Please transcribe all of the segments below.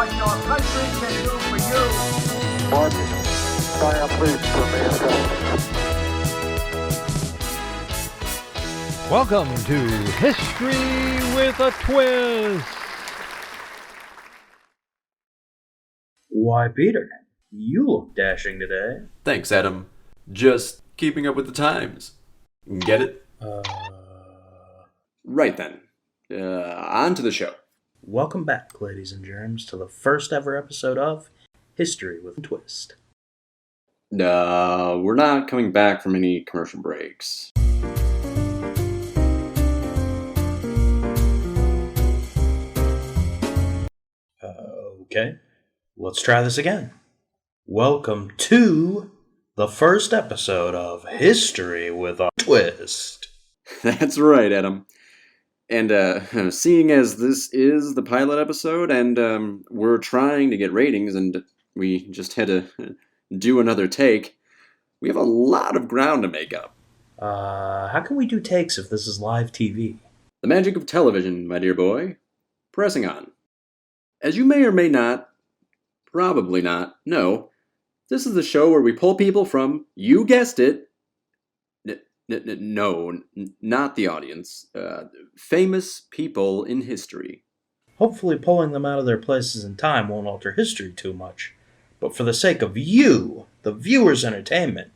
what your country can do for you. One giant leap for mankind. Welcome to History with a Twist. Why, Peter, you look dashing today. Thanks, Adam. Just keeping up with the times. Get it? Right then. On to the show. Welcome back, ladies and germs, to the first ever episode of History with a Twist. We're not coming back from any commercial breaks. Okay, let's try this again. Welcome to the first episode of History with a Twist. That's right, Adam. And seeing as this is the pilot episode and we're trying to get ratings and we just had to do another take, we have a lot of ground to make up. How can we do takes if this is live TV? The magic of television, my dear boy. Pressing on. As you may or may not, probably not, know, this is the show where we pull people from, you guessed it, no, not the audience, famous people in history. Hopefully pulling them out of their places in time won't alter history too much. But for the sake of you, the viewer's entertainment,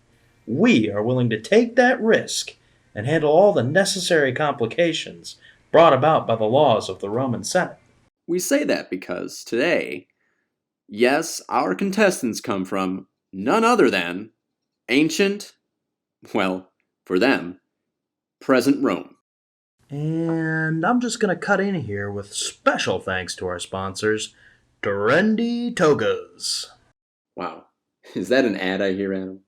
we are willing to take that risk and handle all the necessary complications brought about by the laws of the Roman Senate. We say that because today, yes, our contestants come from none other than ancient, well, for them, present Rome. And I'm just going to cut in here with special thanks to our sponsors, Trendy Togas. Wow, is that an ad I hear, Adam?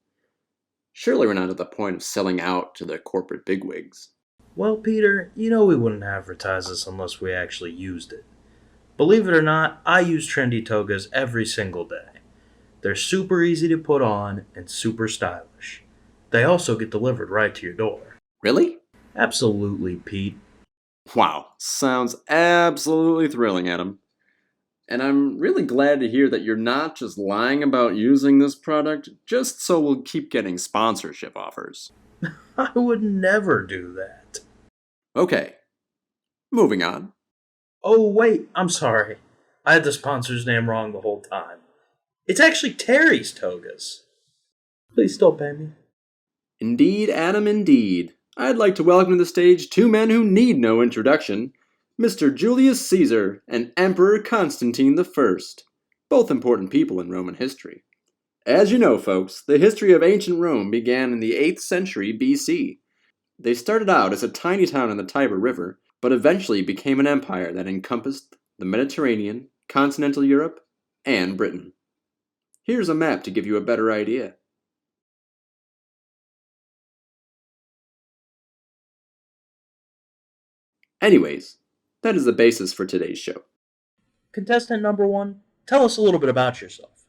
Surely we're not at the point of selling out to the corporate bigwigs. Well, Peter, you know we wouldn't advertise this unless we actually used it. Believe it or not, I use Trendy Togas every single day. They're super easy to put on and super stylish. They also get delivered right to your door. Really? Absolutely, Pete. Wow, sounds absolutely thrilling, Adam. And I'm really glad to hear that you're not just lying about using this product just so we'll keep getting sponsorship offers. I would never do that. Okay, moving on. Oh, wait, I'm sorry. I had the sponsor's name wrong the whole time. It's actually Terry's Togas. Please still pay me. Indeed, Adam, indeed. I'd like to welcome to the stage two men who need no introduction, Mr. Julius Caesar and Emperor Constantine I, both important people in Roman history. As you know, folks, the history of ancient Rome began in the 8th century BC. They started out as a tiny town on the Tiber River, but eventually became an empire that encompassed the Mediterranean, continental Europe, and Britain. Here's a map to give you a better idea. Anyways, that is the basis for today's show. Contestant number 1, tell us a little bit about yourself.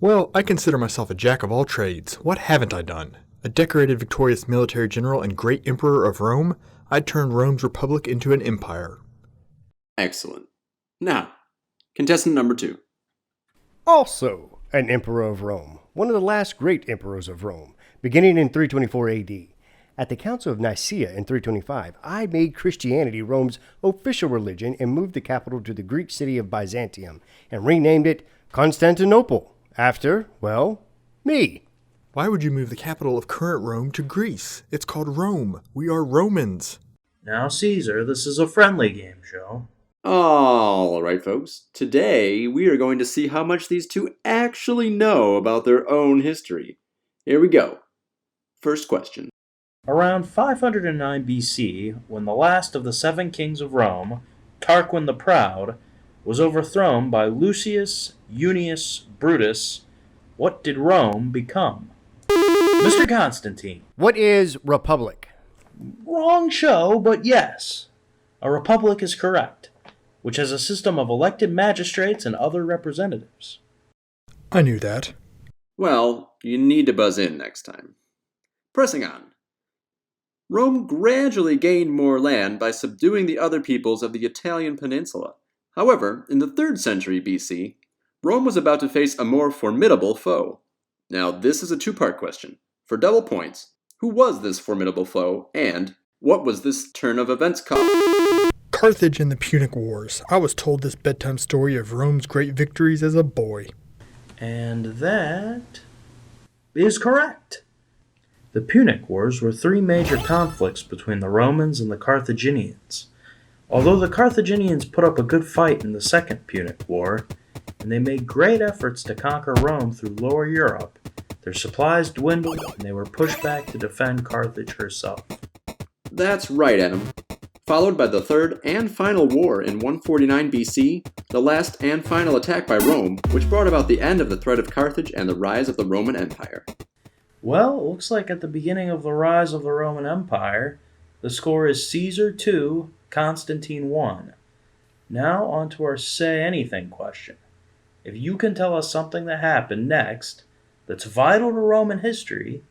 Well, I consider myself a jack of all trades. What haven't I done? A decorated victorious military general and great emperor of Rome, I turned Rome's republic into an empire. Excellent. Now, contestant number 2. Also an emperor of Rome, one of the last great emperors of Rome, beginning in 324 AD. At the Council of Nicaea in 325, I made Christianity Rome's official religion and moved the capital to the Greek city of Byzantium and renamed it Constantinople after, well, me. Why would you move the capital of current Rome to Greece? It's called Rome. We are Romans. Now, Caesar, this is a friendly game show. All right, folks. Today, we are going to see how much these two actually know about their own history. Here we go. First question. Around 509 BC, when the last of the 7 kings of Rome, Tarquin the Proud, was overthrown by Lucius Junius Brutus, what did Rome become? Mr. Constantine. What is republic? Wrong show, but yes. A republic is correct, which has a system of elected magistrates and other representatives. I knew that. Well, you need to buzz in next time. Pressing on. Rome gradually gained more land by subduing the other peoples of the Italian peninsula, However, in the 3rd century BC, Rome was about to face a more formidable foe. Now, this is a two-part question. For double points, who was this formidable foe, and what was this turn of events called? Carthage and the Punic Wars. I was told this bedtime story of Rome's great victories as a boy. And that is correct. The Punic Wars were 3 major conflicts between the Romans and the Carthaginians. Although the Carthaginians put up a good fight in the Second Punic War, and they made great efforts to conquer Rome through Lower Europe, their supplies dwindled and they were pushed back to defend Carthage herself. That's right, Adam. Followed by the 3rd and final war in 149 BC, the last and final attack by Rome, which brought about the end of the threat of Carthage and the rise of the Roman Empire. Well, it looks like at the beginning of the rise of the Roman Empire, the score is Caesar 2, Constantine 1. Now on to our Say Anything question. If you can tell us something that happened next that's vital to Roman history,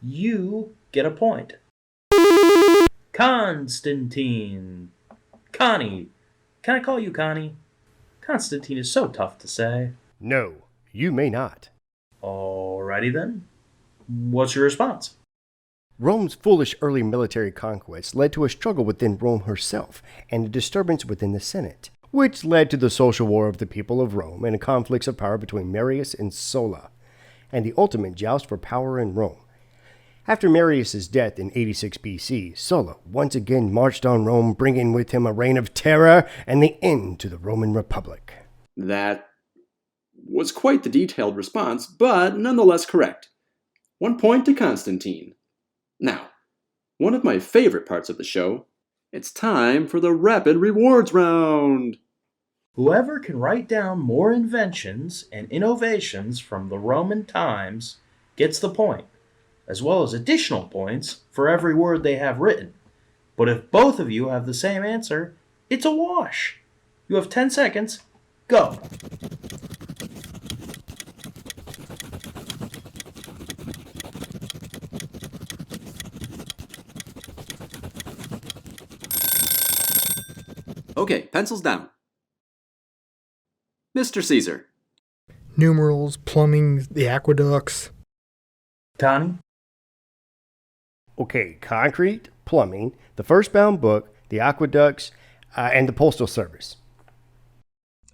you get a point. Constantine. Connie. Can I call you Connie? Constantine is so tough to say. No, you may not. Alrighty then. What's your response? Rome's foolish early military conquests led to a struggle within Rome herself and a disturbance within the Senate, which led to the social war of the people of Rome and conflicts of power between Marius and Sulla, and the ultimate joust for power in Rome. After Marius' death in 86 BC, Sulla once again marched on Rome, bringing with him a reign of terror and the end to the Roman Republic. That was quite the detailed response, but nonetheless correct. 1 point to Constantine. Now, one of my favorite parts of the show, it's time for the Rapid Rewards Round. Whoever can write down more inventions and innovations from the Roman times gets the point, as well as additional points for every word they have written. But if both of you have the same answer, it's a wash. You have 10 seconds. Go. Okay, pencils down. Mr. Caesar. Numerals, plumbing, the aqueducts. Connie? Okay, concrete, plumbing, the first bound book, the aqueducts, and the postal service.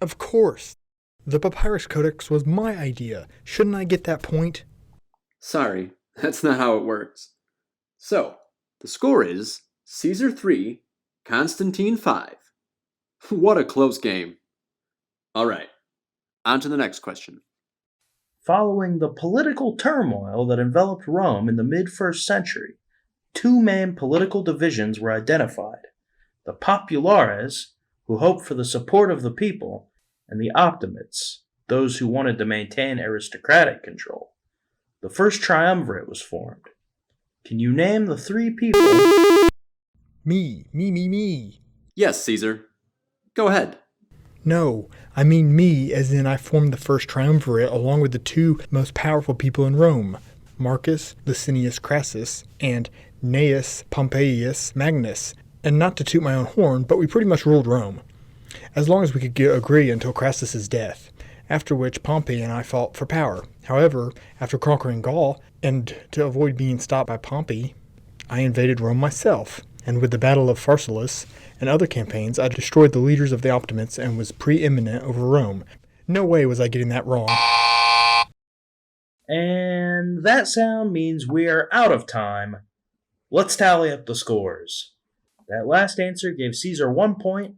Of course. The Papyrus Codex was my idea. Shouldn't I get that point? Sorry, that's not how it works. So, the score is Caesar 3, Constantine 5. What a close game. All right, on to the next question. Following the political turmoil that enveloped Rome in the mid-1st century, 2 main political divisions were identified: the populares, who hoped for the support of the people, and the optimates, those who wanted to maintain aristocratic control. The first triumvirate was formed. Can you name the 3 people? Me. Yes, Caesar. Go ahead. No, I mean me, as in I formed the first triumvirate along with the 2 most powerful people in Rome, Marcus Licinius Crassus and Gnaeus Pompeius Magnus. And not to toot my own horn, but we pretty much ruled Rome, as long as we could agree until Crassus's death, after which Pompey and I fought for power. However, after conquering Gaul, and to avoid being stopped by Pompey, I invaded Rome myself, and with the Battle of Pharsalus and other campaigns, I destroyed the leaders of the Optimates and was preeminent over Rome. No way was I getting that wrong. And that sound means we are out of time. Let's tally up the scores. That last answer gave Caesar 1 point,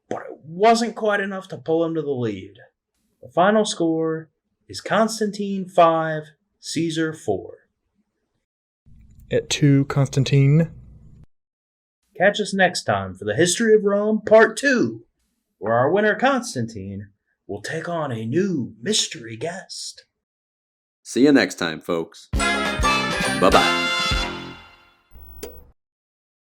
but it wasn't quite enough to pull him to the lead. The final score is Constantine 5, Caesar 4. At 2, Constantine. Catch us next time for the History of Rome Part 2, where our winner Constantine will take on a new mystery guest. See you next time, folks. Bye-bye.